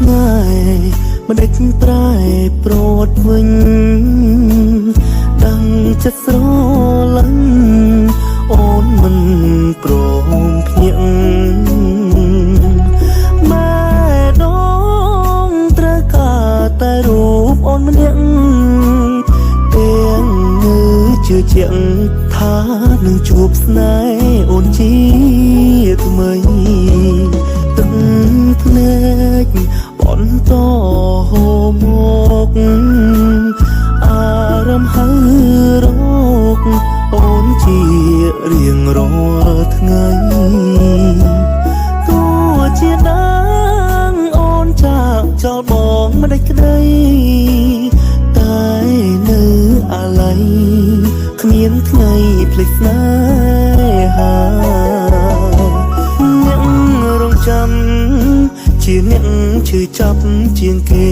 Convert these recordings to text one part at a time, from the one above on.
ស្នេហ៍មិនដេចប្រែប្រត់វិញដឹងចិត្តស្រឡាញ់អូនមិនព្រមភ្ញាក់ម៉ែដងត្រូវការតែរូបអូនម្នាក់ទាំងងើជឿជាក់ថានឹងជួបស្នេហ៍អូនជាថ្មីទឹកភ្នែកបន្តហូរមកអារម្មណ៍ហើរកអូនជារៀងរាល់ថ្ងៃទោះជាដឹងអូនចាកចោលបងមិនដេចក្ដីតែនៅអាឡ័យគ្មានថ្ងៃភ្លេចស្នេហាអ្នករងចាំជាអ្នកឈឺចាប់ជាងគេ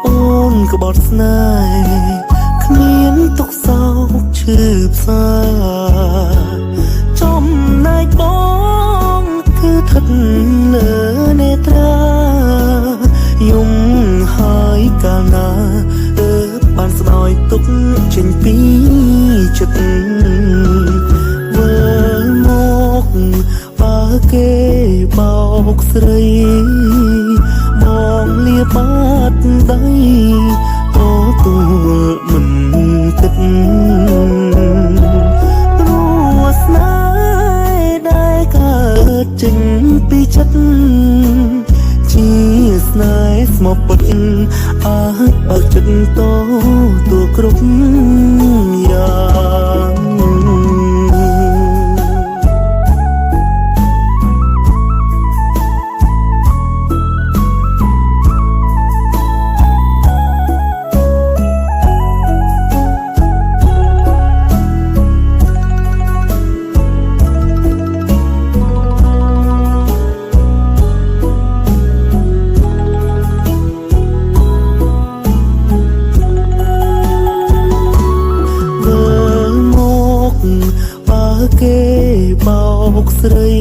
អូនក្បត់ស្នេហ៍គ្មានទុកសោកឈឺផ្សាចំណែកបងគឺថិតលើនេត្រាយំហើយកាលណាបានស្ដោយទុកចេញពីចិត្តវើមកបើគេបោកស្រីមកលាបាត់ដៃទទួលមិនទឹកព្រោះស្នេហ៍ដែលកើតចេញពីចិត្តជាស្នេហ៍ស្មោះពិតអាចបើកចិត្តតទួលគ្រប់យ៉ាងគេបោកស្រី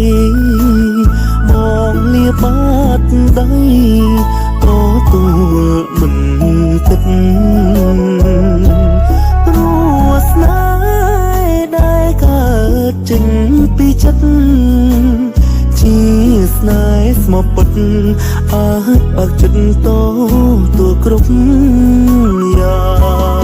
មកលាបាត់ដៃទទួលមិនទឹកព្រោះស្នេហ៍ដែលកើតចេញពីចិត្តជាស្នេហ៍ស្មោះពិតអាចបើកចិត្តតទួលគ្រប់យ៉ាង